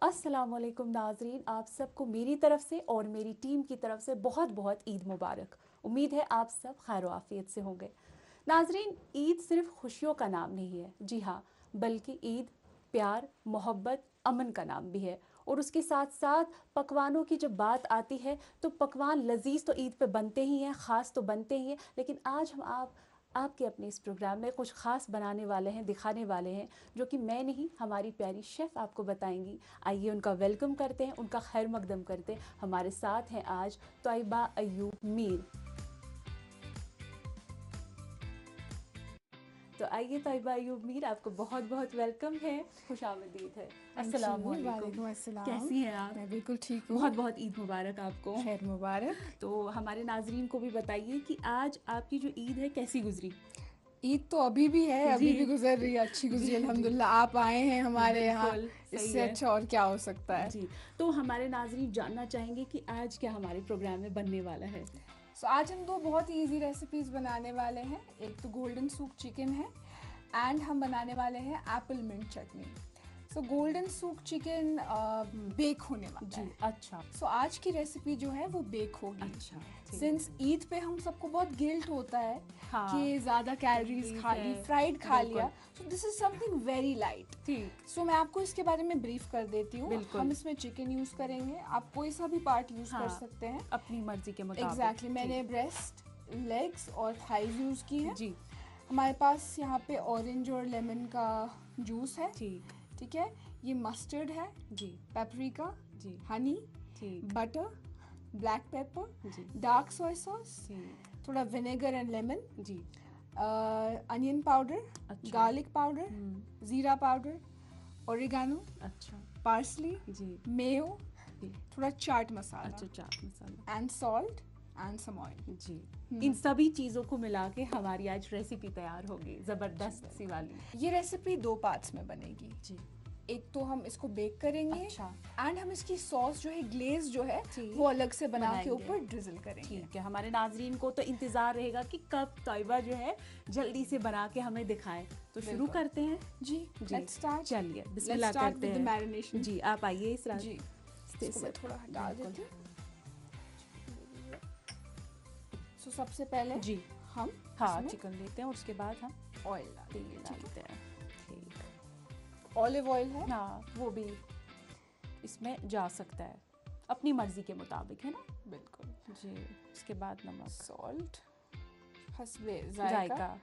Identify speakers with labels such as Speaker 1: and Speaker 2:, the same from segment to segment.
Speaker 1: अस्सलामुअलैकुम नाजरीन, आप सबको मेरी तरफ से और मेरी टीम की तरफ से बहुत बहुत ईद मुबारक। उम्मीद है आप सब खैर आफियत से होंगे। नाजरीन, ईद सिर्फ खुशियों का नाम नहीं है, जी हाँ, बल्कि ईद प्यार, मोहब्बत, अमन का नाम भी है। और उसके साथ साथ पकवानों की जब बात आती है तो पकवान लजीज तो ईद पे बनते ही हैं, ख़ास तो बनते ही हैं, लेकिन आज हम आपके अपने इस प्रोग्राम में कुछ ख़ास बनाने वाले हैं, दिखाने वाले हैं, जो कि मैं नहीं, हमारी प्यारी शेफ़ आपको बताएंगी। आइए उनका वेलकम करते हैं, उनका खैर मकदम करते हैं। हमारे साथ हैं आज तोयबा अयूब मीर। तो आइए तोयबा अयूब मीर, आपको बहुत बहुत वेलकम है, खुशामदीद है। अस्सलाम वालेकुम।
Speaker 2: वालेकुम अस्सलाम।
Speaker 1: कैसी हैं आप?
Speaker 2: मैं बिल्कुल ठीक हूँ।
Speaker 1: बहुत बहुत ईद मुबारक आपको।
Speaker 2: खैर मुबारक।
Speaker 1: तो हमारे नाजरीन को भी बताइए कि आज आपकी जो ईद है कैसी गुजरी?
Speaker 2: ईद तो अभी भी है,
Speaker 1: जी
Speaker 2: अभी भी गुजर रही है, अच्छी
Speaker 1: जी
Speaker 2: गुजरी
Speaker 1: जी,
Speaker 2: अल्हम्दुलिल्लाह। आप आए हैं हमारे यहाँ,
Speaker 1: बिल्कुल सही
Speaker 2: इससे
Speaker 1: है
Speaker 2: अच्छा और क्या हो सकता है।
Speaker 1: जी। तो हमारे नाजरीन जानना चाहेंगे कि आज क्या हमारे प्रोग्राम में बनने वाला है।
Speaker 2: सो आज हम दो बहुत ही इजी रेसिपीज बनाने वाले हैं। एक तो गोल्डन सूप चिकन है एंड हम बनाने वाले हैं apple mint chutney. So golden soup chicken bake होने वाला
Speaker 1: जी,
Speaker 2: है।
Speaker 1: अच्छा
Speaker 2: सो आज की रेसिपी जो है वो बेक होगी।
Speaker 1: अच्छा, ठीक
Speaker 2: सिंस ईद पे हम सबको बहुत गिल्ट होता है
Speaker 1: हाँ,
Speaker 2: कि ज़्यादा कैलोरीज
Speaker 1: कैलोरीज
Speaker 2: खा ली,
Speaker 1: है,
Speaker 2: फ्राइड खा
Speaker 1: बिल्कुल।
Speaker 2: लिया। So this is something very light.
Speaker 1: ठीक,
Speaker 2: सो मैं आपको इसके बारे में ब्रीफ कर देती हूँ।
Speaker 1: बिल्कुल।
Speaker 2: हम इसमें चिकन यूज़ करेंगे, आप कोई सा भी पार्ट यूज़ कर
Speaker 1: हाँ,
Speaker 2: सकते हैं।
Speaker 1: अपनी मर्जी के मुताबिक।
Speaker 2: एग्जैक्टली मैंने ब्रेस्ट, लेग्स और थाइज यूज़ की हैं।
Speaker 1: जी,
Speaker 2: हमारे पास यहाँ पे ऑरेंज और लेमन का जूस है।
Speaker 1: ठीक,
Speaker 2: ठीक है, ये मस्टर्ड है,
Speaker 1: जी
Speaker 2: पेपरिका,
Speaker 1: जी,
Speaker 2: हनी,
Speaker 1: ठीक,
Speaker 2: बटर, ब्लैक पेपर,
Speaker 1: जी
Speaker 2: डार्क सोया सॉस,
Speaker 1: जी
Speaker 2: थोड़ा विनेगर एंड लेमन,
Speaker 1: जी,
Speaker 2: अनियन पाउडर,
Speaker 1: अच्छा,
Speaker 2: गार्लिक पाउडर, ज़ीरा पाउडर, ओरिगानो,
Speaker 1: अच्छा,
Speaker 2: पार्सली,
Speaker 1: जी
Speaker 2: मेयो,
Speaker 1: जी,
Speaker 2: थोड़ा चाट मसाला
Speaker 1: अच्छा, chaat masala,
Speaker 2: and salt and some oil.
Speaker 1: जी। इन सभी चीज़ों को मिला के हमारी आज रेसिपी तैयार होगी, ज़बरदस्त सी वाली।
Speaker 2: ये रेसिपी दो पार्ट्स में बनेगी।
Speaker 1: जी,
Speaker 2: एक तो हम इसको बेक करेंगे
Speaker 1: अच्छा,
Speaker 2: एंड हम इसकी सॉस जो है, ग्लेज जो है,
Speaker 1: जी,
Speaker 2: वो अलग से बना के
Speaker 1: बनाएंगे।
Speaker 2: ऊपर ड्रिजल करेंगे।
Speaker 1: ठीक है, हमारे नाजरीन को तो इंतज़ार रहेगा कि कब तोयबा जो है जल्दी से बना के हमें दिखाए। तो शुरू
Speaker 2: बिल्कुल।
Speaker 1: करते हैं
Speaker 2: जी, लेट्स स्टार्ट।
Speaker 1: चलिए बिस्मिल्लाह करते
Speaker 2: विद द
Speaker 1: हैं।
Speaker 2: मैरिनेशन।
Speaker 1: जी, आप आइए इस रात
Speaker 2: जी, इसको मैं थोड़ा हटा देती हूँ। सो सबसे पहले
Speaker 1: जी,
Speaker 2: हम
Speaker 1: हाँ,
Speaker 2: इसमें
Speaker 1: चिकन लेते हैं और उसके बाद हम
Speaker 2: ऑयल
Speaker 1: तेल
Speaker 2: डालेंगे। ठीक
Speaker 1: डालते हैं। ठीक,
Speaker 2: है, ऑलिव ऑयल है।
Speaker 1: हाँ, वो भी इसमें जा सकता है अपनी मर्जी के मुताबिक, है ना?
Speaker 2: बिल्कुल।
Speaker 1: जी, उसके बाद नमक,
Speaker 2: सॉल्ट, हस्बे
Speaker 1: जायका,
Speaker 2: जायका।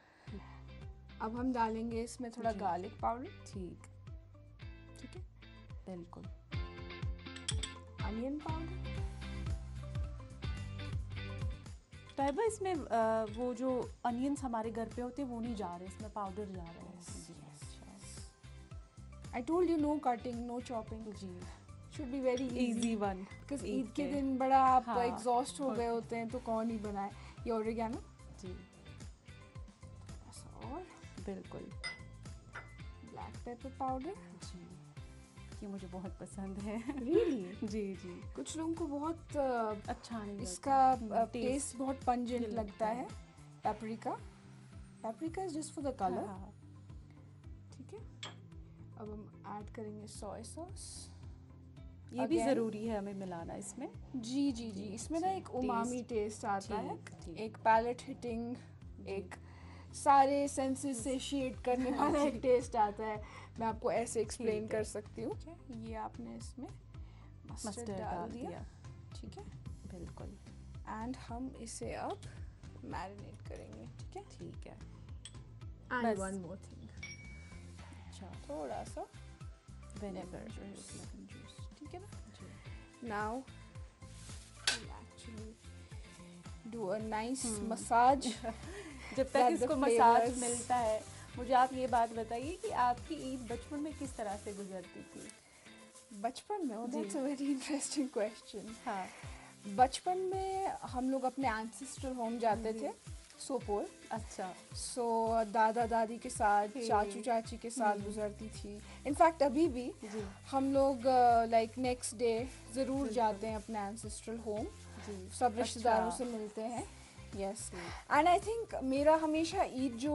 Speaker 2: अब हम डालेंगे इसमें थोड़ा
Speaker 1: जी।
Speaker 2: Garlic powder.
Speaker 1: ठीक,
Speaker 2: ठीक है,
Speaker 1: बिल्कुल,
Speaker 2: अनियन पाउडर,
Speaker 1: तोयबा इसमें वो जो अनियंस हमारे घर पे होते हैं वो नहीं जा रहे, इसमें पाउडर जा रहा है। जी, अच्छा,
Speaker 2: I told you no cutting, no chopping,
Speaker 1: जी,
Speaker 2: should be very
Speaker 1: easy one,
Speaker 2: because Eid के दिन बड़ा आप
Speaker 1: हाँ,
Speaker 2: एग्जॉस्ट हो गए होते हैं, तो कौन ही बनाए। ये ओरिगैनो
Speaker 1: जी,
Speaker 2: और
Speaker 1: बिल्कुल,
Speaker 2: ब्लैक पेपर पाउडर।
Speaker 1: जी, ये मुझे बहुत पसंद है।
Speaker 2: रियली
Speaker 1: जी जी,
Speaker 2: कुछ लोगों को बहुत
Speaker 1: अच्छा नहीं
Speaker 2: इसका
Speaker 1: लगता।
Speaker 2: टेस्ट बहुत पंजेंट
Speaker 1: ये
Speaker 2: लगता है। Paprika, paprika is just for the colour.
Speaker 1: हाँ,
Speaker 2: ठीक है, अब हम ऐड करेंगे सोया सॉस।
Speaker 1: ये भी
Speaker 2: Again?
Speaker 1: ज़रूरी है हमें मिलाना इसमें।
Speaker 2: जी जी जी, इसमें ना एक उमामी टेस्ट आता है,
Speaker 1: ठीक,
Speaker 2: एक पैलेट हिटिंग, एक सारे सेंसेस से शेड करने वाला एक टेस्ट आता है। मैं आपको ऐसे एक्सप्लेन
Speaker 1: ठीक है।
Speaker 2: कर सकती हूँ। ये आपने इसमें मस्टर्ड डाल दिया। ठीक है,
Speaker 1: बिल्कुल,
Speaker 2: एंड हम इसे अब मैरिनेट करेंगे। ठीक है,
Speaker 1: ठीक है,
Speaker 2: एंड
Speaker 1: बस।
Speaker 2: वन मोर थिंग,
Speaker 1: अच्छा,
Speaker 2: थोड़ा सा
Speaker 1: विनेगर
Speaker 2: juice.
Speaker 1: लेमन जूस,
Speaker 2: ठीक है ना।
Speaker 1: जी,
Speaker 2: now actually do a nice massage.
Speaker 1: जब तक
Speaker 2: That the
Speaker 1: इसको मसाज
Speaker 2: flavors-
Speaker 1: मिलता है, मुझे आप ये बात बताइए कि आपकी ईद बचपन में किस तरह से गुजरती थी?
Speaker 2: बचपन में, that's a very interesting question.
Speaker 1: हाँ,
Speaker 2: बचपन में हम लोग अपने एंसेस्ट्रल होम जाते थे, सोपोर।
Speaker 1: अच्छा,
Speaker 2: सो दादा दादी के साथ, चाचू चाची के साथ गुजरती थी। इनफैक्ट अभी भी
Speaker 1: जी
Speaker 2: हम लोग लाइक नेक्स्ट डे ज़रूर जाते हैं अपने एंसेस्ट्रल होम।
Speaker 1: जी,
Speaker 2: सब रिश्तेदारों
Speaker 1: अच्छा,
Speaker 2: से मिलते हैं यस एंड आई थिंक मेरा हमेशा ईद जो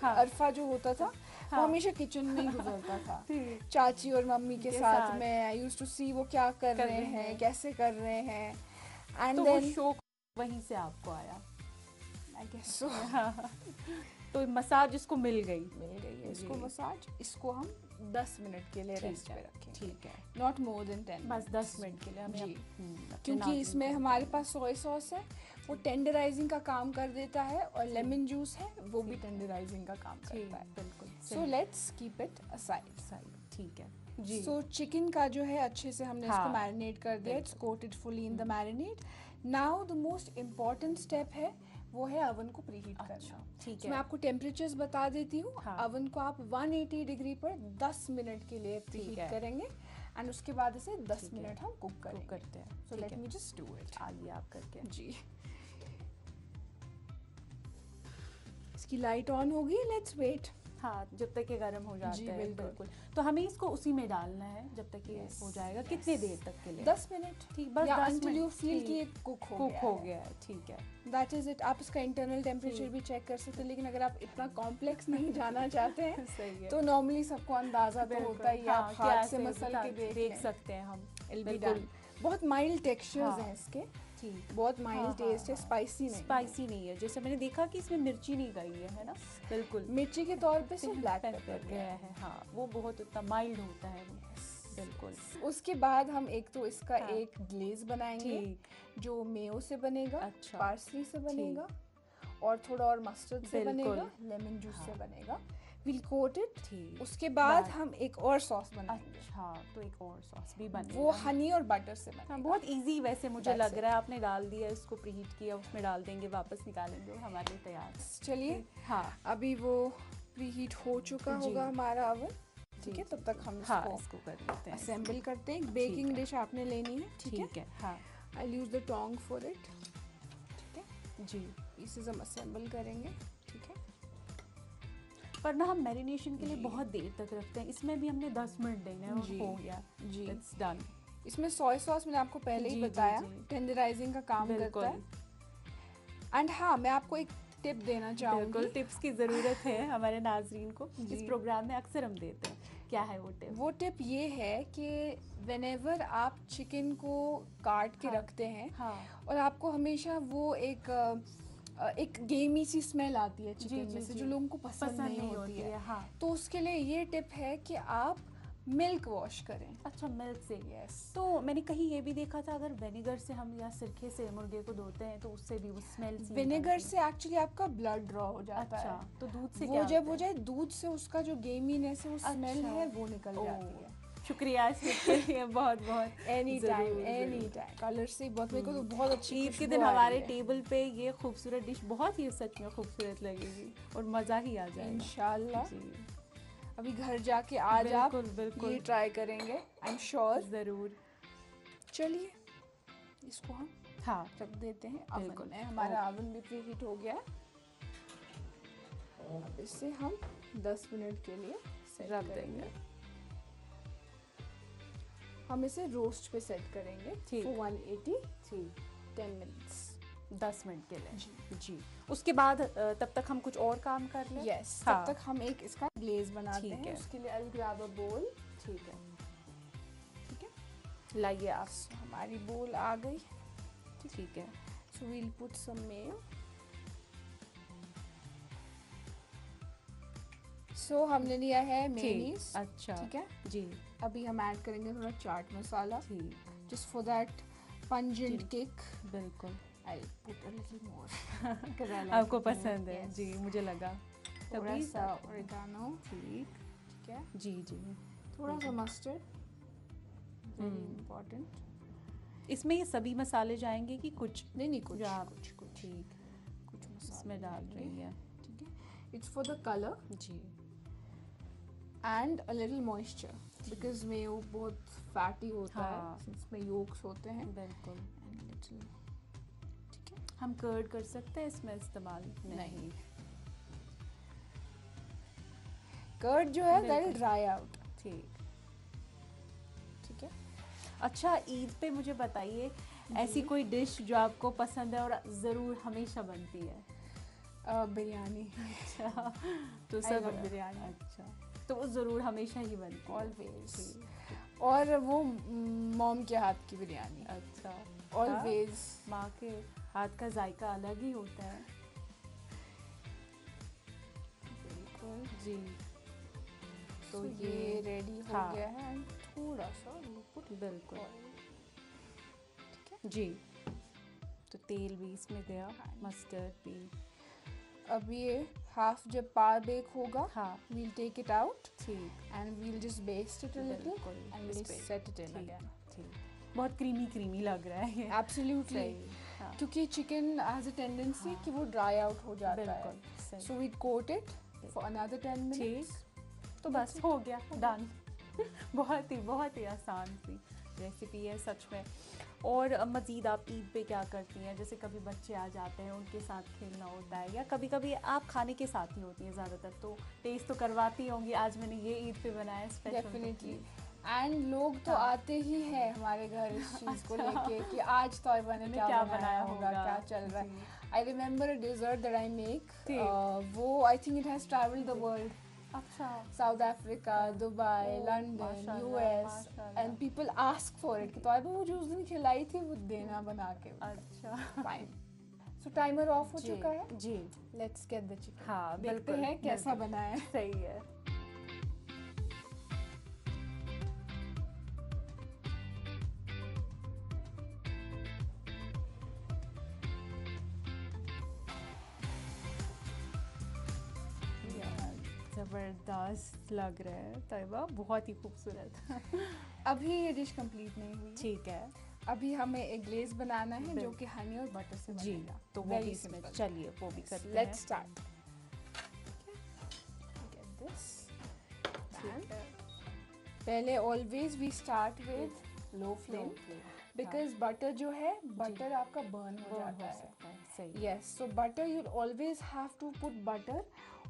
Speaker 1: हाँ।
Speaker 2: अरफा जो होता था
Speaker 1: हाँ।
Speaker 2: वो हमेशा किचन में ही गुजरता था
Speaker 1: ठीक।
Speaker 2: चाची और मम्मी के
Speaker 1: के
Speaker 2: साथ
Speaker 1: साथ।
Speaker 2: में आई यूज्ड टू सी वो क्या कर
Speaker 1: कर
Speaker 2: रहे
Speaker 1: रहे
Speaker 2: हैं
Speaker 1: हैं।
Speaker 2: कैसे कर रहे हैं एंड
Speaker 1: तो वो
Speaker 2: देन
Speaker 1: शौक वहीं से आपको आया।
Speaker 2: आई गेस सो
Speaker 1: हाँ। तो मसाज इसको मिल गई।
Speaker 2: मिल गई है इसको
Speaker 1: जी।
Speaker 2: मसाज। इसको हम 10 मिनट के लिए
Speaker 1: ठीक
Speaker 2: रेस्ट
Speaker 1: है,
Speaker 2: पे रखेंगे,
Speaker 1: ठीक है।
Speaker 2: नॉट मोर देन 10
Speaker 1: बस 10 मिनट के लिए हमें
Speaker 2: जी।
Speaker 1: अपने
Speaker 2: क्योंकि
Speaker 1: नाज़रीन
Speaker 2: इसमें
Speaker 1: को
Speaker 2: हमारे
Speaker 1: बताना।
Speaker 2: पास सोया सॉस है वो टेंडराइजिंग का काम कर देता है और लेमन जूस है वो भी टेंडराइजिंग का काम
Speaker 1: ठीक,
Speaker 2: करता है।
Speaker 1: बिल्कुल
Speaker 2: so let's keep it aside.
Speaker 1: Side. ठीक है जी।
Speaker 2: सो चिकन का जो है अच्छे से हमने इसको
Speaker 1: हाँ,
Speaker 2: मैरिनेट कर दिया, it's coated fully in the marinate. Now the most important step है वो है अवन को प्रीहीट करना।
Speaker 1: अच्छा, ठीक
Speaker 2: मैं
Speaker 1: है।
Speaker 2: आपको टेम्परेचर्स बता देती हूँ।
Speaker 1: हाँ।
Speaker 2: अवन को आप 180 डिग्री पर 10 मिनट के लिए प्रीहीट
Speaker 1: है।
Speaker 2: करेंगे एंड उसके बाद इसे 10
Speaker 1: ठीक है।
Speaker 2: मिनट हम कुक करेंगे।
Speaker 1: करते हैं।
Speaker 2: सो
Speaker 1: ठीक
Speaker 2: लेट
Speaker 1: है।
Speaker 2: मी जस्ट डू इट।
Speaker 1: आइए आप करके।
Speaker 2: जी। इसकी लाइट ऑन होगी, लेट्स वेट।
Speaker 1: हाँ, जब तक ये गर्म हो जाता
Speaker 2: जी,
Speaker 1: है।
Speaker 2: बिल्कुल।
Speaker 1: बिल्कुल। तो हमें इसको उसी में डालना है जब तक ये
Speaker 2: Yes,
Speaker 1: हो जाएगा।
Speaker 2: yes.
Speaker 1: कितने देर तक के लिए?
Speaker 2: 10 मिनट।
Speaker 1: ठीक, बस
Speaker 2: या
Speaker 1: 10
Speaker 2: until
Speaker 1: मिनट।
Speaker 2: you feel
Speaker 1: ठीक,
Speaker 2: कि ये कुक
Speaker 1: कुक हो गया है। ठीक है।
Speaker 2: That is it. आप इसका इंटरनल टेम्परेचर
Speaker 1: ठीक।
Speaker 2: भी चेक कर सकते हैं, लेकिन अगर आप इतना कॉम्प्लेक्स नहीं जाना चाहते हैं
Speaker 1: सही है।
Speaker 2: तो नॉर्मली सबको अंदाजा तो
Speaker 1: बिल्कुल,
Speaker 2: होता ही है।
Speaker 1: हाँ,
Speaker 2: आप
Speaker 1: क्या
Speaker 2: हाथ से
Speaker 1: ऐसे
Speaker 2: मसल के देख लें।
Speaker 1: सकते हैं हम।
Speaker 2: It'll be
Speaker 1: बिल्कुल।
Speaker 2: done. बहुत माइल्ड टेक्सचर्स
Speaker 1: हाँ।
Speaker 2: हैं इसके,
Speaker 1: ठीक।
Speaker 2: बहुत माइल्ड
Speaker 1: हाँ,
Speaker 2: टेस्ट है,
Speaker 1: हाँ,
Speaker 2: स्पाइसी नहीं है।
Speaker 1: स्पाइसी नहीं है। जैसे मैंने देखा कि इसमें मिर्ची नहीं गई है ना? बिल्कुल।
Speaker 2: मिर्ची के तौर पे सिर्फ ब्लैक
Speaker 1: पेपर
Speaker 2: पेपर
Speaker 1: गया है। हाँ, वो बहुत उतना माइल्ड होता है वो। बिल्कुल।
Speaker 2: उसके बाद हम एक तो इसका
Speaker 1: हाँ।
Speaker 2: एक ग्लेज बनाएंगे
Speaker 1: ठीक।
Speaker 2: जो मेयो से बनेगा,
Speaker 1: अच्छा।
Speaker 2: पार्सली से बनेगा और थोड़ा और मस्टर्ड से
Speaker 1: बिल्कुल।
Speaker 2: बनेगा, लेमन जूस से
Speaker 1: हाँ।
Speaker 2: बनेगा। Will coat it.
Speaker 1: ठीक।
Speaker 2: उसके बाद हम एक और सॉस बनाएंगे।
Speaker 1: अच्छा, तो एक और सॉस भी बनेगा।
Speaker 2: वो हनी और बटर से बनेगा।
Speaker 1: हाँ, बहुत इजी वैसे मुझे
Speaker 2: That's
Speaker 1: लग रहा है। आपने डाल दिया, इसको प्रीहीट किया, उसमें डाल देंगे, वापस निकालेंगे और हमारे लिए तैयार है।
Speaker 2: चलिए,
Speaker 1: हाँ।
Speaker 2: अभी वो प्रीहीट हो चुका
Speaker 1: जी।
Speaker 2: होगा हमारा ओवन।
Speaker 1: जी,
Speaker 2: ठीक है, तब तक हम
Speaker 1: हाँ,
Speaker 2: इसको
Speaker 1: इसको कर लेते हैं।
Speaker 2: असेंबल करते हैं। बेकिंग
Speaker 1: है।
Speaker 2: डिश आपने लेनी है, ठीक है।
Speaker 1: ठीक है। हाँ
Speaker 2: आई use the Tong for it. ठीक है,
Speaker 1: जी।
Speaker 2: पीसेस हम असेंबल करेंगे। ठीक है,
Speaker 1: पर ना हम मैरिनेशन के लिए
Speaker 2: जी।
Speaker 1: बहुत देर तक रखते हैं। इसमें भी हमने 10 मिनट देने हैं और
Speaker 2: जी।
Speaker 1: हो गया।
Speaker 2: जी।
Speaker 1: It's done.
Speaker 2: इसमें सोया सॉस मैंने आपको पहले ही
Speaker 1: जी, जी,
Speaker 2: बताया,
Speaker 1: जी।
Speaker 2: टेंडराइजिंग का काम
Speaker 1: बिल्कुल।
Speaker 2: करता है। एंड हाँ, मैं आपको एक टिप देना
Speaker 1: बिल्कुल,
Speaker 2: चाहूँगी।
Speaker 1: टिप्स की ज़रूरत है हमारे नाजरीन को। इस
Speaker 2: जी।
Speaker 1: प्रोग्राम में अक्सर हम देते हैं। क्या है वो टिप?
Speaker 2: वो टिप ये है कि व्हेनेवर आप चिकन को काट के
Speaker 1: हाँ।
Speaker 2: रखते हैं
Speaker 1: हाँ
Speaker 2: और आपको हमेशा वो एक गेमी सी स्मेल आती है चिकन में से, जो लोगों को पसंद नहीं होती है।
Speaker 1: हाँ।
Speaker 2: तो उसके लिए ये टिप है कि आप मिल्क वॉश करें।
Speaker 1: अच्छा, मिल्क से।
Speaker 2: यस।
Speaker 1: तो मैंने कहीं ये भी देखा था, अगर विनेगर से हम या सिरके से मुर्गे को धोते हैं तो उससे भी वो स्मेल सी
Speaker 2: विनेगर
Speaker 1: निकलती
Speaker 2: से एक्चुअली आपका ब्लड ड्रॉ हो
Speaker 1: है।
Speaker 2: जाता
Speaker 1: अच्छा,
Speaker 2: है।
Speaker 1: तो दूध से
Speaker 2: वो
Speaker 1: क्या
Speaker 2: जब
Speaker 1: होता
Speaker 2: हो
Speaker 1: है?
Speaker 2: जाए दूध से उसका जो गेमीनेस है, वो स्मेल
Speaker 1: अच्छा।
Speaker 2: है, वो निकल
Speaker 1: ओह,
Speaker 2: जाती है।
Speaker 1: शुक्रिया इस टिप के लिए बहुत बहुत।
Speaker 2: एनी टाइम,
Speaker 1: ज़रूर,
Speaker 2: एनी
Speaker 1: ज़रूर।
Speaker 2: टाइम। कलर से बहुत, मेरे को तो बहुत अच्छी
Speaker 1: ईद के
Speaker 2: खुशबू
Speaker 1: दिन
Speaker 2: आ रही
Speaker 1: हमारे
Speaker 2: है।
Speaker 1: टेबल पे ये खूबसूरत डिश बहुत ही सच में खूबसूरत लगेगी और मज़ा ही आ जाएगा।
Speaker 2: इंशाल्लाह।
Speaker 1: जी,
Speaker 2: अभी घर जाके आज आप
Speaker 1: बिल्कुल, बिल्कुल।
Speaker 2: ये ट्राई करेंगे, आई एम श्योर।
Speaker 1: ज़रूर।
Speaker 2: चलिए, इसको हम
Speaker 1: हाँ,
Speaker 2: रख देते हैं
Speaker 1: बिल्कुल।
Speaker 2: अवन में। हमारा अवन भी प्री हीट हो गया है। अब इसे हम 10 मिनट के लिए सेट
Speaker 1: रख
Speaker 2: करेंगे।
Speaker 1: देंगे।
Speaker 2: हम इसे रोस्ट पे सेट करेंगे
Speaker 1: ठीक।
Speaker 2: for 180
Speaker 1: ठीक।
Speaker 2: 10 मिनट्स।
Speaker 1: 10 मिनट के लिए।
Speaker 2: जी।
Speaker 1: जी। उसके बाद तब तक हम कुछ और काम कर लें।
Speaker 2: यस,
Speaker 1: हाँ।
Speaker 2: तब तक हम एक इसका ग्लेज बनाते
Speaker 1: ठीक
Speaker 2: हैं।
Speaker 1: है।
Speaker 2: उसके लिए आई ग्रैब अ बोल।
Speaker 1: ठीक है।
Speaker 2: ठीक है,
Speaker 1: लाइए आप।
Speaker 2: So, हमारी बोल आ गई।
Speaker 1: ठीक है।
Speaker 2: So we'll put some mayo. So हमने लिया है मेयोनीज।
Speaker 1: अच्छा।
Speaker 2: ठीक है,
Speaker 1: जी।
Speaker 2: अभी हम ऐड करेंगे थोड़ा चाट मसाला,
Speaker 1: ठीक।
Speaker 2: Just for that pungent kick.
Speaker 1: बिल्कुल।
Speaker 2: I put a little more.
Speaker 1: आपको पसंद है? जी, मुझे लगा।
Speaker 2: थोड़ा
Speaker 1: तभी
Speaker 2: सा ओरिगानो।
Speaker 1: ठीक।
Speaker 2: ठीक है,
Speaker 1: जी जी।
Speaker 2: थोड़ा सा मस्टर्ड, वेरी इम्पोर्टेंट।
Speaker 1: इसमें ये सभी मसाले जाएंगे कि कुछ?
Speaker 2: नहीं, कुछ
Speaker 1: या
Speaker 2: कुछ कुछ
Speaker 1: ठीक।
Speaker 2: कुछ मसाले
Speaker 1: इसमें डाल
Speaker 2: जाएंगे।
Speaker 1: रही है।
Speaker 2: ठीक है, इट्स फॉर द कलर
Speaker 1: जी।
Speaker 2: And a little moisture, because mayo बहुत फैटी होता
Speaker 1: हाँ।
Speaker 2: है, इसमें योक्स होते हैं।
Speaker 1: बिल्कुल।
Speaker 2: एंड लिटिल, ठीक है,
Speaker 1: हम कर्ड कर सकते हैं इसमें इस्तेमाल?
Speaker 2: नहीं। कर्ड जो है दैट
Speaker 1: बिल्कुल।
Speaker 2: Will dry out.
Speaker 1: ठीक।
Speaker 2: ठीक है,
Speaker 1: अच्छा, ईद पे मुझे बताइए, ऐसी कोई डिश जो आपको पसंद है और ज़रूर हमेशा बनती है?
Speaker 2: बिरयानी।
Speaker 1: अच्छा, तो
Speaker 2: I
Speaker 1: सब
Speaker 2: love बिरयानी।
Speaker 1: अच्छा, तो वो ज़रूर हमेशा ही बनती है।
Speaker 2: ऑलवेज।
Speaker 1: ठीक,
Speaker 2: और वो मॉम के हाथ की बिरयानी।
Speaker 1: अच्छा।
Speaker 2: ऑलवेज।
Speaker 1: माँ के हाथ का जायका अलग ही होता है।
Speaker 2: बिल्कुल।
Speaker 1: जी, तो
Speaker 2: तो
Speaker 1: ये
Speaker 2: ये रेडी हो
Speaker 1: हाँ।
Speaker 2: गया है, एंड थोड़ा सा put
Speaker 1: बिल्कुल।
Speaker 2: oil। ठीक है।
Speaker 1: जी, तो तेल भी इसमें गया,
Speaker 2: हाँ।
Speaker 1: मस्टर्ड भी।
Speaker 2: अब ये हाफ जब पार बेक होगा,
Speaker 1: हाँ,
Speaker 2: we'll take it out
Speaker 1: ठीक,
Speaker 2: and we'll just baste it a little
Speaker 1: बिल्कुल,
Speaker 2: and we'll
Speaker 1: इस पे,
Speaker 2: set it in
Speaker 1: ठीक,
Speaker 2: again।
Speaker 1: ठीक। बहुत क्रीमी क्रीमी लग रहा है ये।
Speaker 2: Absolutely।
Speaker 1: सही, हाँ,
Speaker 2: क्योंकि चिकन हैज अ टेंडेंसी
Speaker 1: हाँ।
Speaker 2: कि वो ड्राई आउट हो जाता है।
Speaker 1: बिल्कुल सही।
Speaker 2: So we coat it for another 10 minutes.
Speaker 1: ठीक, तो बस हो गया, डन। बहुत ही आसान सी रेसिपी है सच में। और मज़ीद आप ईद पे क्या करती हैं? जैसे कभी बच्चे आ जाते हैं, उनके साथ खेलना होता है, या कभी कभी आप खाने के साथ ही होती हैं ज़्यादातर, तो टेस्ट तो करवाती होंगी, आज मैंने ये ईद पे बनाया स्पेशल।
Speaker 2: डेफिनेटली। एंड लोग तो
Speaker 1: हाँ।
Speaker 2: आते ही हैं हमारे घर इस चीज़ को
Speaker 1: अच्छा।
Speaker 2: लेके कि आज तोयबा ने क्या बनाया होगा, क्या चल रहा है।
Speaker 1: जी।
Speaker 2: I remember a dessert that I make,
Speaker 1: ठीक।
Speaker 2: वो I think it has travelled the world.
Speaker 1: अच्छा,
Speaker 2: South Africa, Dubai,
Speaker 1: oh,
Speaker 2: London,
Speaker 1: माशाल्लाह,
Speaker 2: यूएस,
Speaker 1: माशाल्लाह।
Speaker 2: And people ask for it कि तोयबा वो जो उस दिन खिलाई थी वो देना बना के।
Speaker 1: अच्छा।
Speaker 2: फाइन। सो टाइमर ऑफ हो
Speaker 1: जी,
Speaker 2: चुका है।
Speaker 1: जी,
Speaker 2: लेट्स गेट द चिकन।
Speaker 1: हाँ,
Speaker 2: देखते
Speaker 1: बिल्कुल,
Speaker 2: हैं कैसा
Speaker 1: बिल्कुल।
Speaker 2: बना है।
Speaker 1: सही है। ज़बरदस्त लग रहा है तैयबा, बहुत ही खूबसूरत।
Speaker 2: अभी ये डिश कंप्लीट नहीं हुई है।
Speaker 1: ठीक है,
Speaker 2: अभी हमें एक ग्लेज बनाना है जो
Speaker 1: बिल्कुल।
Speaker 2: कि हनी और बटर से
Speaker 1: जी,
Speaker 2: बनेगा।
Speaker 1: तो वो
Speaker 2: Very
Speaker 1: भी इसमें,
Speaker 2: simple।
Speaker 1: चलिए वो भी करते हैं।
Speaker 2: Let's start. Get this. पहले always we start with low flame, because butter जो है, बटर आपका बर्न हो जाता है।
Speaker 1: सही।
Speaker 2: Yes, so butter you always have to put butter.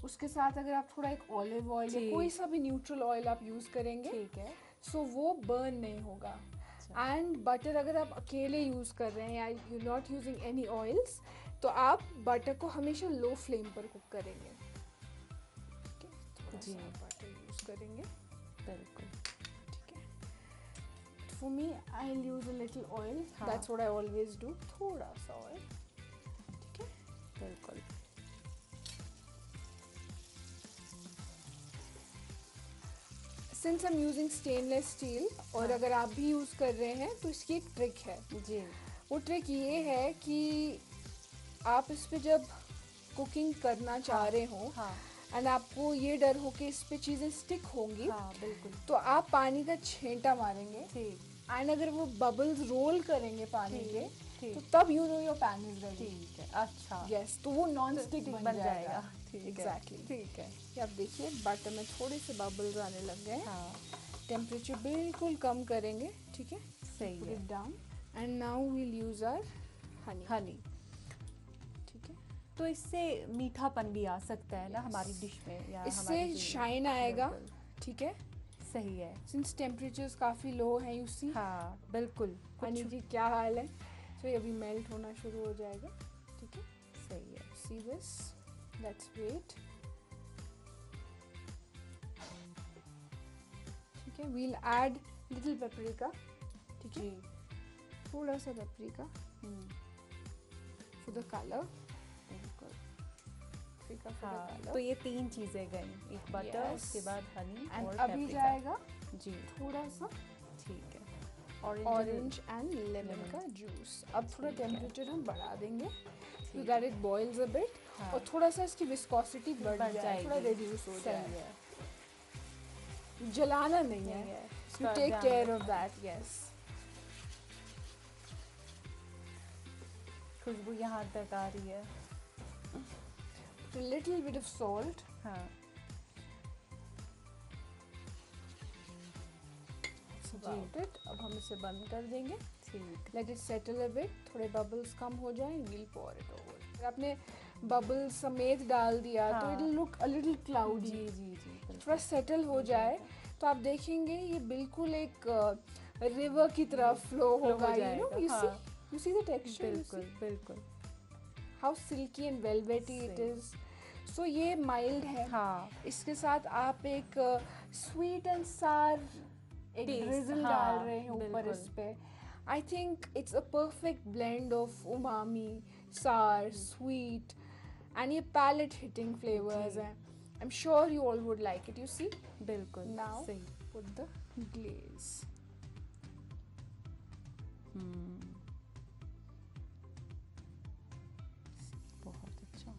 Speaker 2: उसके साथ अगर आप थोड़ा एक ऑलिव ऑयल या
Speaker 1: ठीक।
Speaker 2: कोई सा भी न्यूट्रल ऑयल आप यूज़ करेंगे,
Speaker 1: ठीक है।
Speaker 2: सो वो बर्न नहीं होगा। एंड बटर अगर आप अकेले यूज़ कर रहे हैं या you not using any oils, तो आप बटर को हमेशा लो फ्लेम पर कुक करेंगे।
Speaker 1: जी।
Speaker 2: बटर यूज़ करेंगे,
Speaker 1: बिल्कुल।
Speaker 2: ठीक है। For me I use a little oil,
Speaker 1: हाँ।
Speaker 2: That's what I always do. थोड़ा सा ऑयल, ठीक है।
Speaker 1: बिल्कुल।
Speaker 2: Since I am using stainless steel, और
Speaker 1: हाँ।
Speaker 2: अगर आप भी यूज़ कर रहे हैं तो इसकी एक ट्रिक है।
Speaker 1: जी,
Speaker 2: वो ट्रिक ये है कि आप इस पे जब कुकिंग करना चाह रहे हो
Speaker 1: हाँ,
Speaker 2: एंड आपको ये डर हो कि इस पे चीज़ें स्टिक होंगी,
Speaker 1: हाँ, बिल्कुल।
Speaker 2: तो आप पानी का छींटा मारेंगे,
Speaker 1: ठीक,
Speaker 2: एंड अगर वो बबल्स रोल करेंगे पानी
Speaker 1: ठीक,
Speaker 2: के,
Speaker 1: ठीक।
Speaker 2: तो तब you know your pan is ready.
Speaker 1: ठीक है, अच्छा।
Speaker 2: यस, तो वो नॉन स्टिक बन जाएगा।
Speaker 1: ठीक है,
Speaker 2: एग्जैक्टली।
Speaker 1: ठीक है।
Speaker 2: ये आप देखिए बटर में थोड़े से बबल्स आने लग गए।
Speaker 1: हाँ,
Speaker 2: टेम्परेचर बिल्कुल कम करेंगे, ठीक है।
Speaker 1: सही
Speaker 2: Put
Speaker 1: है।
Speaker 2: it down and now we'll use our honey।
Speaker 1: Honey,
Speaker 2: ठीक है।
Speaker 1: तो इससे मीठापन भी आ सकता है ना
Speaker 2: Yes।
Speaker 1: हमारी डिश में, या
Speaker 2: इससे
Speaker 1: हमारी जो-
Speaker 2: शाइन आएगा,
Speaker 1: बिल्कुल,
Speaker 2: ठीक है।
Speaker 1: सही है।
Speaker 2: सिंस टेम्परेचर्स काफ़ी लो हैं, यू सी
Speaker 1: हाँ, बिल्कुल,
Speaker 2: हनी
Speaker 1: कुछ
Speaker 2: की क्या हाल है। सो ये अभी मेल्ट होना शुरू हो जाएगा, ठीक है।
Speaker 1: सही है।
Speaker 2: सी दिस, लेट्स वेट, ठीक है। वील ऐड लिटिल पेपरिका, ठीक है। थोड़ा सा पेपरिका फॉर द कलर,
Speaker 1: बिल्कुल।
Speaker 2: पेपरिका फॉर
Speaker 1: हाँ,
Speaker 2: द
Speaker 1: तो
Speaker 2: कलर।
Speaker 1: ये 3 चीज़ें गई, एक बटर,
Speaker 2: Yes।
Speaker 1: उसके बाद हनी
Speaker 2: एंड
Speaker 1: और
Speaker 2: अभी
Speaker 1: पेपरिका।
Speaker 2: जाएगा
Speaker 1: जी,
Speaker 2: थोड़ा सा
Speaker 1: ठीक है।
Speaker 2: ऑरेंज एंड लेमन का जूस। अब थोड़ा
Speaker 1: ठीक है।
Speaker 2: टेम्परेचर हम बढ़ा देंगे so
Speaker 1: ठीक
Speaker 2: that it boils a bit,
Speaker 1: हाँ।
Speaker 2: और थोड़ा सा इसकी विस्कोसिटी बढ़
Speaker 1: बढ़
Speaker 2: जाए, थोड़ा
Speaker 1: जाएगी।
Speaker 2: रिड्यूस हो
Speaker 1: सही
Speaker 2: जाए।
Speaker 1: है।
Speaker 2: जलाना नहीं
Speaker 1: नहीं
Speaker 2: है,
Speaker 1: है,
Speaker 2: यू
Speaker 1: इसका
Speaker 2: टेक
Speaker 1: ध्यान
Speaker 2: केयर ऑफ
Speaker 1: रखना है।
Speaker 2: दैट। यस,
Speaker 1: खुशबू यहाँ तक आ रही है।
Speaker 2: लिटिल बिट ऑफ सॉल्ट,
Speaker 1: हाँ,
Speaker 2: अबाउट इट। अब हम इसे बंद कर देंगे,
Speaker 1: ठीक।
Speaker 2: Let it settle a bit, थोड़े बबल्स कम हो जाए, वील पोर इट ओवर। अगर आपने बबल्स समेत डाल दिया तो
Speaker 1: हाँ।
Speaker 2: It will look a little cloudy.
Speaker 1: जी, जी, जी, बिल्कुल।
Speaker 2: थोड़ा सेटल हो जाए तो आप देखेंगे ये बिल्कुल एक रिवर की तरह फ्लो होगा, you know, you see. You see the texture?
Speaker 1: बिल्कुल बिल्कुल।
Speaker 2: How silky and velvety it
Speaker 1: सही।
Speaker 2: is. So ये mild है।
Speaker 1: हाँ
Speaker 2: इसके साथ आप एक sweet and sour एक
Speaker 1: Taste,
Speaker 2: drizzle
Speaker 1: हाँ,
Speaker 2: डाल रहे हैं ऊपर
Speaker 1: बिल्कुल।
Speaker 2: इस पे। I think it's a perfect blend of umami, sour, sweet, and ये palate hitting flavors
Speaker 1: जी।
Speaker 2: हैं। I'm sure you all would like it. You see?
Speaker 1: बिल्कुल
Speaker 2: Now
Speaker 1: सही।
Speaker 2: put the glaze.
Speaker 1: बहुत अच्छा।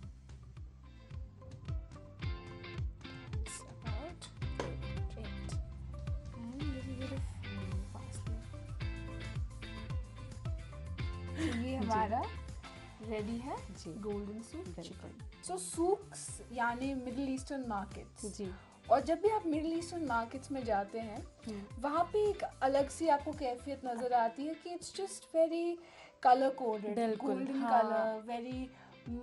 Speaker 2: It's about great. And little bit of parsley. So ये हमारा ready है
Speaker 1: जी।
Speaker 2: Golden soup
Speaker 1: बिल्कुल।
Speaker 2: चिकन। सो सूक्स यानी मिडिल ईस्टर्न मार्केट्स,
Speaker 1: जी।
Speaker 2: और जब भी आप मिडिल ईस्टर्न मार्केट्स में जाते हैं वहाँ पे एक अलग सी आपको कैफियत नज़र आती है कि it's just very colour coded,
Speaker 1: बिल्कुल,
Speaker 2: गोल्डन
Speaker 1: हाँ।
Speaker 2: कलर, वेरी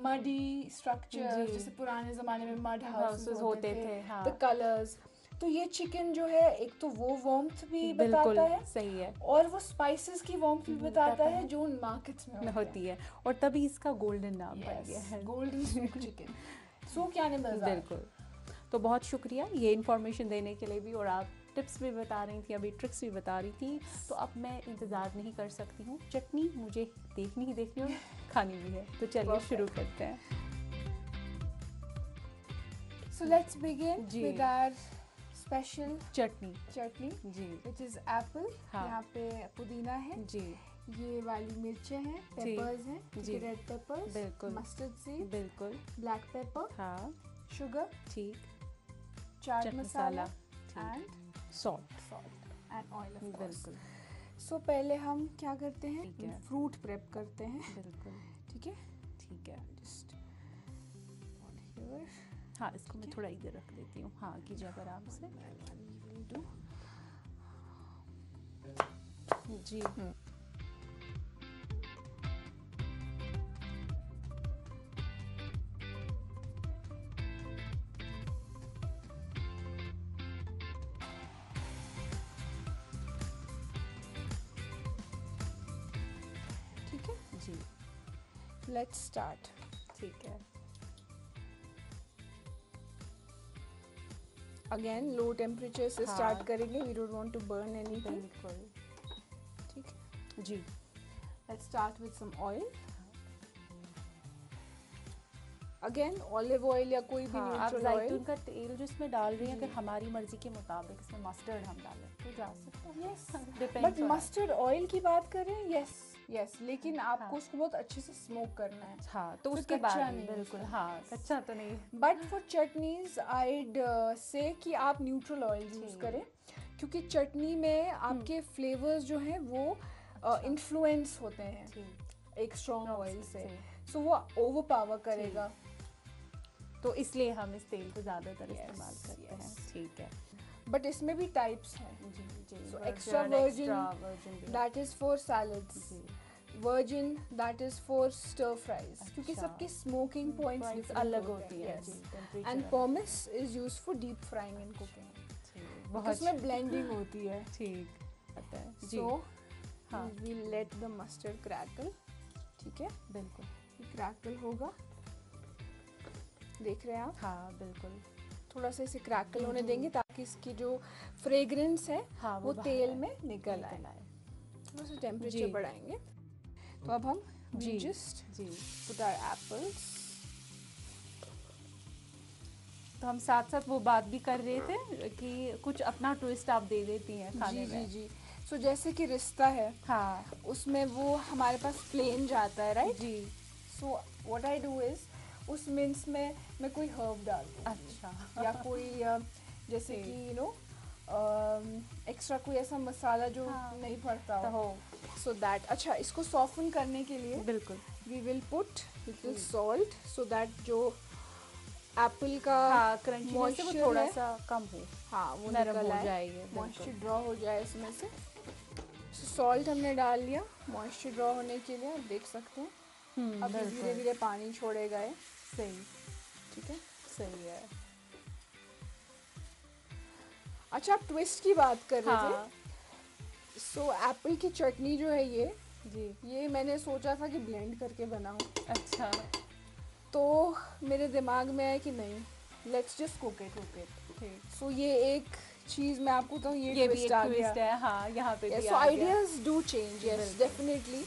Speaker 2: मडी स्ट्रक्चर,
Speaker 1: जी।
Speaker 2: जैसे पुराने ज़माने में मड
Speaker 1: Houses
Speaker 2: हाउसेस होते थे,
Speaker 1: हाँ।
Speaker 2: The colours. तो ये चिकन जो है एक तो वो वार्मथ भी
Speaker 1: बिल्कुल
Speaker 2: बताता है
Speaker 1: सही है।
Speaker 2: और वो स्पाइसेस की वार्मथ भी बताता
Speaker 1: बताता
Speaker 2: है
Speaker 1: है।
Speaker 2: जो उन मार्केट्स में
Speaker 1: होती है, और तभी इसका गोल्डन नाम पड़ गया है।
Speaker 2: Golden soup chicken. सूप यानी मज़ा।
Speaker 1: बिल्कुल। तो बहुत शुक्रिया ये इन्फॉर्मेशन देने के लिए भी, और आप टिप्स भी बता रही थी, अभी ट्रिक्स भी बता रही थी। तो अब मैं इंतज़ार नहीं कर सकती हूँ, चटनी मुझे देखनी ही देखनी और खानी भी है। तो चलिए शुरू करते हैं।
Speaker 2: So let's begin
Speaker 1: ji.
Speaker 2: with our special
Speaker 1: chutney.
Speaker 2: chutney,
Speaker 1: ji
Speaker 2: which is apple.
Speaker 1: हाँ।
Speaker 2: यहाँ पे पुदीना है,
Speaker 1: जी
Speaker 2: ये वाली मिर्चें हैं,
Speaker 1: जी।
Speaker 2: peppers हैं,
Speaker 1: जी।
Speaker 2: रेड peppers,
Speaker 1: बिल्कुल।
Speaker 2: mustard seed,
Speaker 1: बिल्कुल।
Speaker 2: black pepper,
Speaker 1: हाँ
Speaker 2: sugar,
Speaker 1: ठीक।
Speaker 2: चाट
Speaker 1: चाट
Speaker 2: मसाला
Speaker 1: ठीक।
Speaker 2: and
Speaker 1: salt.
Speaker 2: salt and oil of course.
Speaker 1: बिल्कुल
Speaker 2: So पहले हम क्या करते हैं,
Speaker 1: ठीक है।
Speaker 2: फ्रूट प्रेप करते हैं,
Speaker 1: बिल्कुल
Speaker 2: ठीक है।
Speaker 1: ठीक है।
Speaker 2: Just put here.
Speaker 1: हाँ इसको मैं थोड़ा इधर रख देती हूँ। हाँ कीजिए आप आराम से।
Speaker 2: Will do.
Speaker 1: जी
Speaker 2: ठीक है,
Speaker 1: जी
Speaker 2: let's start.
Speaker 1: ठीक है।
Speaker 2: Again low temperature से
Speaker 1: हाँ।
Speaker 2: start करेंगे, we don't want to burn anything.
Speaker 1: बिल्कुल
Speaker 2: ठीक है,
Speaker 1: जी
Speaker 2: let's start with some oil. Again olive oil या कोई भी
Speaker 1: हाँ, आप
Speaker 2: neutral oil.
Speaker 1: जैतून का तेल जो इसमें डाल रही हैं,
Speaker 2: जी।
Speaker 1: अगर हमारी मर्जी के मुताबिक इसमें मस्टर्ड हम डालें तो जा सकता है।
Speaker 2: Yes.
Speaker 1: Depends
Speaker 2: But
Speaker 1: on-
Speaker 2: mustard oil की बात करें, yes, yes, लेकिन आपको
Speaker 1: हाँ।
Speaker 2: उसको बहुत अच्छे से स्मोक करना है.
Speaker 1: हाँ तो
Speaker 2: फिर
Speaker 1: उसके
Speaker 2: कच्चा
Speaker 1: बाद
Speaker 2: नहीं
Speaker 1: बिल्कुल
Speaker 2: होता।
Speaker 1: हाँ कच्चा तो नहीं।
Speaker 2: But for chutneys, I'd say कि आप neutral oil यूज
Speaker 1: जी।
Speaker 2: करें, क्योंकि चटनी में आपके फ्लेवर्स जो हैं वो इन्फ्लुएंस होते हैं
Speaker 1: ठीक
Speaker 2: एक स्ट्रॉन्ग ऑयल से,
Speaker 1: जी।
Speaker 2: सो वो ओवर पावर करेगा.
Speaker 1: तो इसलिए हम इस तेल को ज़्यादातर
Speaker 2: Yes,
Speaker 1: इस्तेमाल करते हैं।
Speaker 2: yes.
Speaker 1: ठीक है।
Speaker 2: बट इसमें भी टाइप्स हैं.
Speaker 1: जी जी
Speaker 2: So
Speaker 1: virgin,
Speaker 2: extra virgin,
Speaker 1: extra virgin भी है।
Speaker 2: दैट इज फॉर सैलड्स,
Speaker 1: जी
Speaker 2: virgin that is for stir fries, क्योंकि
Speaker 1: अच्छा।
Speaker 2: सबकी स्मोकिंग पॉइंट्स
Speaker 1: Points
Speaker 2: डिफरेंट
Speaker 1: अलग होती हैं जी
Speaker 2: and
Speaker 1: temperature
Speaker 2: pomace is used for deep frying and cooking,
Speaker 1: बहुत
Speaker 2: उसमें ब्लेंडिंग होती है.
Speaker 1: ठीक आता है जी
Speaker 2: सो
Speaker 1: हाँ
Speaker 2: we let the mustard crackle. ठीक है,
Speaker 1: बिल्कुल
Speaker 2: ये क्रैकल होगा, देख रहे हैं आप.
Speaker 1: हाँ बिल्कुल
Speaker 2: थोड़ा सा इसे क्रैकल होने देंगे ताकि इसकी जो फ्रेग्रेंस है
Speaker 1: हाँ
Speaker 2: वो
Speaker 1: बाहर
Speaker 2: तेल
Speaker 1: आए,
Speaker 2: में निकल आए. थोड़ा सा टेम्परेचर
Speaker 1: जी।
Speaker 2: बढ़ाएंगे. तो अब हम
Speaker 1: जी
Speaker 2: जस्ट
Speaker 1: जी
Speaker 2: पुट आवर एप्पल्स.
Speaker 1: तो हम साथ साथ वो बात भी कर रहे थे कि कुछ अपना ट्विस्ट आप दे देती हैं खाने
Speaker 2: जी
Speaker 1: में।
Speaker 2: जी. सो जैसे कि रिश्ता है,
Speaker 1: हाँ
Speaker 2: उसमें वो हमारे पास प्लेन जाता है, राइट.
Speaker 1: जी
Speaker 2: so what I do is उस मिन्स में मैं कोई हर्ब डाल दूँ
Speaker 1: अच्छा
Speaker 2: या कोई जैसे कि यू नो एक्स्ट्रा कोई ऐसा मसाला जो
Speaker 1: हाँ।
Speaker 2: नहीं पड़ता
Speaker 1: तो
Speaker 2: हो.
Speaker 1: हो
Speaker 2: सो दैट अच्छा, इसको सॉफ्टन करने के लिए
Speaker 1: बिल्कुल
Speaker 2: we will put little salt so that जो एप्पल का
Speaker 1: हाँ क्रंची से वो
Speaker 2: moisture
Speaker 1: थोड़ा
Speaker 2: है,
Speaker 1: सा कम हो,
Speaker 2: हाँ वो
Speaker 1: नरम
Speaker 2: निकल
Speaker 1: हो
Speaker 2: आए,
Speaker 1: जाएगी
Speaker 2: मॉइस्चर
Speaker 1: बिल्कुल।
Speaker 2: ड्रॉ हो जाए इसमें से. सॉल्ट हमने डाल लिया मॉइस्चर ड्रॉ होने के लिए, आप देख सकते हैं अब धीरे
Speaker 1: बिल्कुल
Speaker 2: धीरे पानी छोड़ेगा ये.
Speaker 1: सही
Speaker 2: ठीक है.
Speaker 1: सही है
Speaker 2: अच्छा, आप ट्विस्ट की बात कर रहे
Speaker 1: हाँ
Speaker 2: थे. सो एप्पल की चटनी जो है ये
Speaker 1: जी।
Speaker 2: ये मैंने सोचा था कि ब्लेंड करके बनाऊं,
Speaker 1: अच्छा।
Speaker 2: तो मेरे दिमाग में है कि नहीं, लेट्स जस्ट कुक इट।
Speaker 1: ठीक।
Speaker 2: सो ये एक चीज़ मैं आपको बताऊँ, ये
Speaker 1: ये भी
Speaker 2: ट्विस्ट
Speaker 1: एक
Speaker 2: आ गया।
Speaker 1: ट्विस्ट है, हाँ, यहाँ पे भी
Speaker 2: सो
Speaker 1: आ गया।
Speaker 2: आइडियाज डू चेंज, यस
Speaker 1: बिल्कुल।
Speaker 2: Definitely.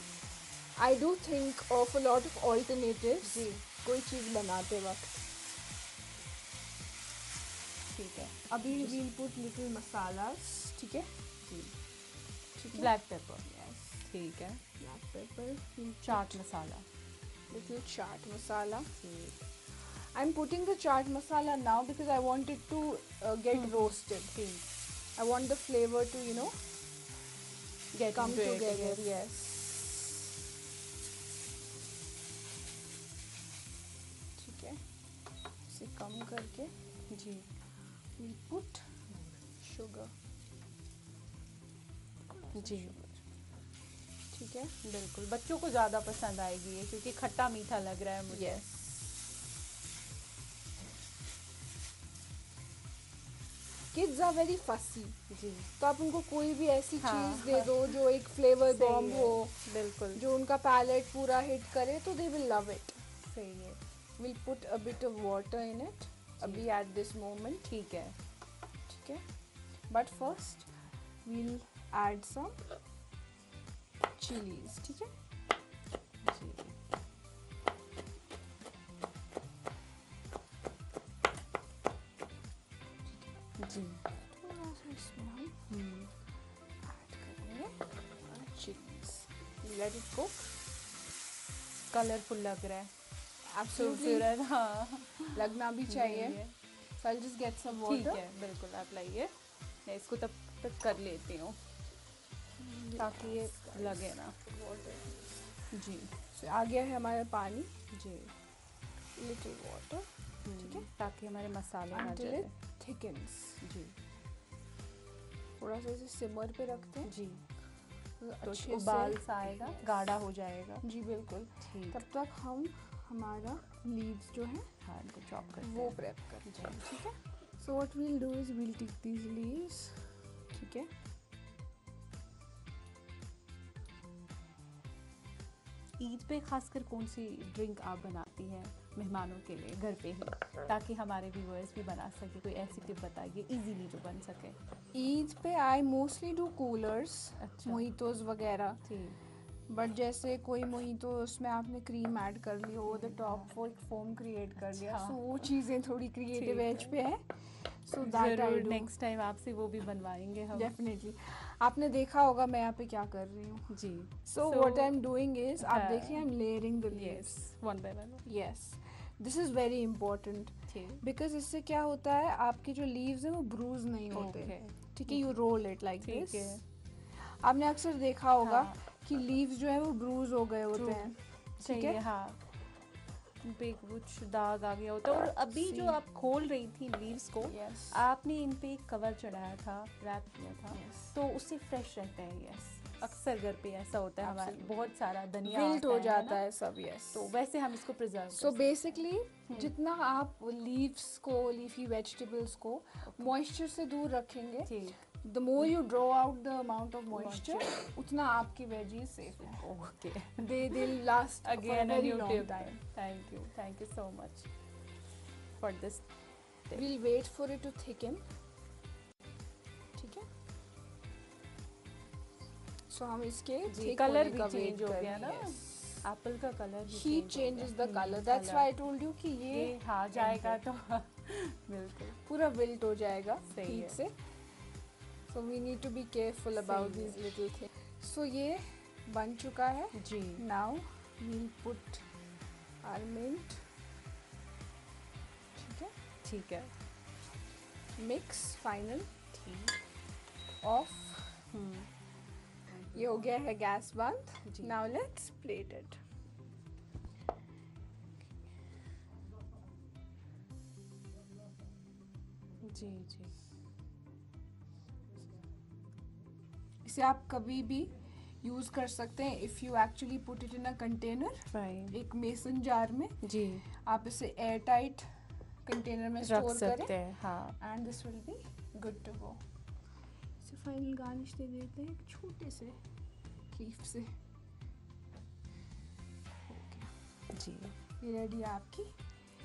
Speaker 2: I do think of a lot of alternatives
Speaker 1: जी।
Speaker 2: कोई चीज़ बनाते वक्त।
Speaker 1: ठीक है।
Speaker 2: अभी वील पुट लिटिल मसालास, ठीक है,
Speaker 1: जी।
Speaker 2: ठीक है,
Speaker 1: ब्लैक पेपर।
Speaker 2: यस,
Speaker 1: ठीक है।
Speaker 2: Black pepper,
Speaker 1: chaat masala.
Speaker 2: Little चाट मसाला।
Speaker 1: ठीक।
Speaker 2: I'm putting the chaat masala now because I want it to get roasted.
Speaker 1: ठीक।
Speaker 2: I want the flavor to, you know,
Speaker 1: Get
Speaker 2: come
Speaker 1: into it,
Speaker 2: together.
Speaker 1: yes.
Speaker 2: Yes. ठीक है, इसे कम करके
Speaker 1: जी।
Speaker 2: we put sugar.
Speaker 1: जी।
Speaker 2: ठीक है,
Speaker 1: बिल्कुल, बच्चों को ज़्यादा पसंद आएगी ये, क्योंकि खट्टा मीठा लग रहा है मुझे।
Speaker 2: yes. Kids are very fussy.
Speaker 1: जी।
Speaker 2: तो आप उनको कोई भी ऐसी
Speaker 1: हाँ,
Speaker 2: चीज़ दे दो जो एक फ्लेवर
Speaker 1: सही
Speaker 2: बॉम्ब
Speaker 1: है,
Speaker 2: हो,
Speaker 1: बिल्कुल
Speaker 2: जो उनका पैलेट पूरा हिट करे, तो they will love it.
Speaker 1: सही है।
Speaker 2: We'll put a bit of water in it अभी at this moment.
Speaker 1: ठीक है।
Speaker 2: ठीक है, but first we'll add some chilies. ठीक है,
Speaker 1: जी। जी।
Speaker 2: थोड़ा सा इसमें हम ऐड करेंगे chilies. Let it cook.
Speaker 1: Colourful लग रहा है,
Speaker 2: Absolutely
Speaker 1: खूबसूरत, हाँ।
Speaker 2: लगना भी चाहिए.
Speaker 1: ये,
Speaker 2: So I'll just get some
Speaker 1: ठीक
Speaker 2: water.
Speaker 1: है, बिल्कुल, आप लाइए, मैं इसको तब तक कर लेती हूँ ताकि ये लगे ना। जी।
Speaker 2: So आ गया है हमारा पानी.
Speaker 1: जी।
Speaker 2: Little water. ठीक है,
Speaker 1: ताकि हमारे मसाले ना
Speaker 2: until
Speaker 1: जले।
Speaker 2: it thickens.
Speaker 1: जी।
Speaker 2: थोड़ा सा इसे सिमर पे रखते हैं.
Speaker 1: जी। तो
Speaker 2: अच्छे
Speaker 1: उबाल
Speaker 2: से.
Speaker 1: सा आएगा, गाढ़ा हो जाएगा।
Speaker 2: जी बिल्कुल.
Speaker 1: ठीक।
Speaker 2: तब तक हम हमारा लीव्स जो है
Speaker 1: हाँ, इनको चॉप करते
Speaker 2: वो
Speaker 1: हैं।
Speaker 2: प्रेप करते
Speaker 1: जी।
Speaker 2: हैं. ठीक है, so what we'll do is we'll take these leaves. ठीक है,
Speaker 1: ईद पे खासकर कौन सी ड्रिंक आप बनाती हैं मेहमानों के लिए घर पे ही, ताकि हमारे व्यूअर्स भी बना सके? कोई ऐसी टिप बताइए इजीली जो बन सके।
Speaker 2: ईद पे आई मोस्टली डू कूलर्स,
Speaker 1: अच्छा।
Speaker 2: मोहितोज वगैरह.
Speaker 1: ठीक।
Speaker 2: बट जैसे कोई मोहितो उसमें आपने क्रीम ऐड कर ली, ओवर द टॉप वो एक फोम क्रिएट कर लिया,
Speaker 1: अच्छा।
Speaker 2: सो वो चीज़ें थोड़ी क्रिएटिव
Speaker 1: ठीक
Speaker 2: एज
Speaker 1: है।
Speaker 2: पे है. सो दैट आई
Speaker 1: जरूर
Speaker 2: डू
Speaker 1: नेक्स्ट टाइम आपसे वो भी बनवाएंगे हम।
Speaker 2: डेफिनेटली. आपने देखा होगा मैं यहाँ पे क्या कर रही हूँ.
Speaker 1: जी।
Speaker 2: So what I am doing is, आप
Speaker 1: हाँ.
Speaker 2: देखिए I am layering the
Speaker 1: yes,
Speaker 2: leaves.
Speaker 1: One by one.
Speaker 2: Yes, this is very important
Speaker 1: ठीक।
Speaker 2: बिकॉज इससे क्या होता है, आपके जो लीव्स हैं वो ब्रूज नहीं होते.
Speaker 1: ओके।
Speaker 2: ठीक है, यू रोल इट लाइक
Speaker 1: ठीक
Speaker 2: दिस.
Speaker 1: है।
Speaker 2: आपने अक्सर देखा होगा
Speaker 1: हाँ,
Speaker 2: कि लीव्स जो है वो ब्रूज हो गए होते
Speaker 1: True.
Speaker 2: हैं.
Speaker 1: सही
Speaker 2: ठीक
Speaker 1: है,
Speaker 2: है,
Speaker 1: हाँ, उन पे कुछ दाग आ गया होता है। और अभी जो
Speaker 2: See.
Speaker 1: आप खोल रही थी लीव्स को,
Speaker 2: Yes.
Speaker 1: आपने इन पे एक कवर चढ़ाया था, रैप किया था,
Speaker 2: Yes.
Speaker 1: तो उससे फ्रेश रहता है। यस, अक्सर घर पे ऐसा होता है, हमारे
Speaker 2: Absolutely.
Speaker 1: बहुत सारा धनिया
Speaker 2: विल्ट
Speaker 1: आता
Speaker 2: हो जाता
Speaker 1: ना,
Speaker 2: है सब. यस,
Speaker 1: तो वैसे हम इसको प्रिजर्व
Speaker 2: सो बेसिकली जितना आप लीव्स को, लीफी वेजिटेबल्स को मॉइस्चर से दूर रखेंगे,
Speaker 1: ठीक।
Speaker 2: The more you draw out the amount of moisture, उतना आपकी वेजीज सेफ है.
Speaker 1: Okay.
Speaker 2: they last for a
Speaker 1: again a
Speaker 2: very
Speaker 1: new
Speaker 2: long
Speaker 1: tip.
Speaker 2: time.
Speaker 1: Thank you so much for this.
Speaker 2: We'll wait for it to thicken. ठीक है, सो हम इसके
Speaker 1: जी,
Speaker 2: thick
Speaker 1: colour
Speaker 2: होने
Speaker 1: भी
Speaker 2: का
Speaker 1: चेंज
Speaker 2: wait
Speaker 1: हो
Speaker 2: कर
Speaker 1: गया
Speaker 2: रहे
Speaker 1: ना,
Speaker 2: हैं.
Speaker 1: एप्पल का कलर भी
Speaker 2: Heat
Speaker 1: change हो
Speaker 2: changes
Speaker 1: गया।
Speaker 2: the color. That's why I told you कि
Speaker 1: ये
Speaker 2: ये
Speaker 1: हाँ जाएगा तो बिल्कुल
Speaker 2: पूरा wilt हो जाएगा
Speaker 1: सही
Speaker 2: ठीक
Speaker 1: है।
Speaker 2: से. So we need to be careful about
Speaker 1: सही है।
Speaker 2: these little things. So ये बन चुका है.
Speaker 1: जी।
Speaker 2: Now we'll put our mint. ठीक है,
Speaker 1: ठीक है।
Speaker 2: mix final
Speaker 1: ठीक।
Speaker 2: off. ये हो गया है गैस बंद.
Speaker 1: जी।
Speaker 2: Now let's plate it.
Speaker 1: जी जी।
Speaker 2: इसे आप कभी भी यूज कर सकते हैं if you actually put it in a container,
Speaker 1: right.
Speaker 2: एक मेसन जार में.
Speaker 1: जी,
Speaker 2: आप इसे एयर टाइट कंटेनर में
Speaker 1: रख
Speaker 2: स्टोर
Speaker 1: सकते
Speaker 2: करें
Speaker 1: हैं, हाँ।
Speaker 2: And this will be good to go. इसे फाइनल गार्निश दे देते हैं एक छोटे से लीफ से.
Speaker 1: जी,
Speaker 2: ये रेडी है आपकी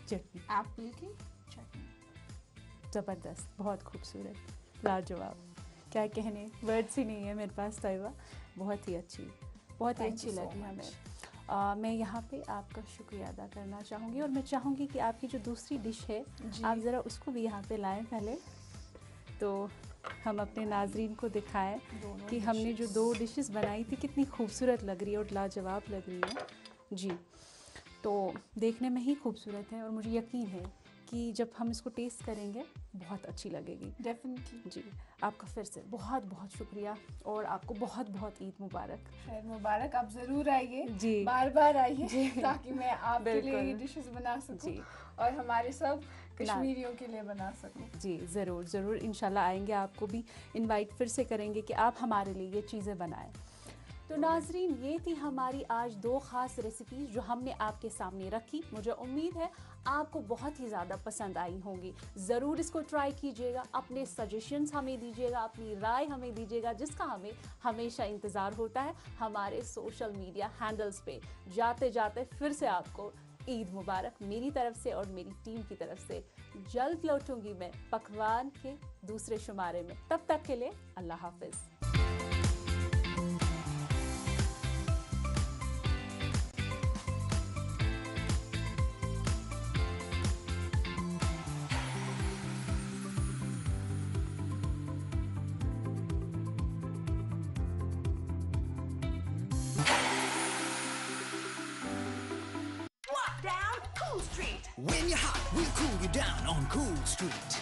Speaker 1: चटनी
Speaker 2: एप्पल की चटनी।
Speaker 1: ज़बरदस्त, बहुत खूबसूरत, लाजवाब, क्या कहने, वर्ड्स ही नहीं है मेरे पास तैयबा। बहुत ही अच्छी, बहुत ही
Speaker 2: Thank
Speaker 1: अच्छी
Speaker 2: you so
Speaker 1: लगी
Speaker 2: much.
Speaker 1: हमें। मैं यहाँ पे आपका शुक्रिया अदा करना चाहूँगी और मैं चाहूँगी कि आपकी जो दूसरी डिश है
Speaker 2: जी।
Speaker 1: आप ज़रा उसको भी यहाँ पे लाएं पहले, तो हम अपने नाजरीन को दिखाएं
Speaker 2: दोनों
Speaker 1: कि हमने जो
Speaker 2: dishes।
Speaker 1: 2 डिशेस बनाई थी कितनी खूबसूरत लग रही है और लाजवाब लग रही है। जी, तो देखने में ही खूबसूरत है और मुझे यकीन है कि जब हम इसको टेस्ट करेंगे बहुत अच्छी लगेगी।
Speaker 2: डेफिनेटली।
Speaker 1: जी, आपका फिर से बहुत बहुत शुक्रिया और आपको बहुत बहुत ईद मुबारक।
Speaker 2: खैर मुबारक, आप ज़रूर आइए,
Speaker 1: जी।
Speaker 2: बार बार आइए
Speaker 1: जी।
Speaker 2: ताकि मैं आपके लिए
Speaker 1: बिल्कुल।
Speaker 2: ये डिशेस बना सकूं
Speaker 1: जी।
Speaker 2: और हमारे सब कश्मीरियों के लिए बना सकूं।
Speaker 1: जी, ज़रूर ज़रूर, इंशाल्लाह आएंगे, आपको भी इनवाइट फिर से करेंगे कि आप हमारे लिए ये चीज़ें बनाएं। तो नाजरीन, ये थी हमारी आज 2 ख़ास रेसिपीज़ जो हमने आपके सामने रखी। मुझे उम्मीद है आपको बहुत ही ज़्यादा पसंद आई होंगी। ज़रूर इसको ट्राई कीजिएगा, अपने सजेशंस हमें दीजिएगा, अपनी राय हमें दीजिएगा, जिसका हमें हमेशा इंतज़ार होता है हमारे सोशल मीडिया हैंडल्स पे। जाते जाते फिर से आपको ईद मुबारक मेरी तरफ से और मेरी टीम की तरफ से। जल्द लौटूंगी मैं पकवान के दूसरे शुमारे में, तब तक के लिए अल्लाह हाफिज़।
Speaker 3: Walk down Cool Street. When you're hot, we'll cool you down on Cool Street.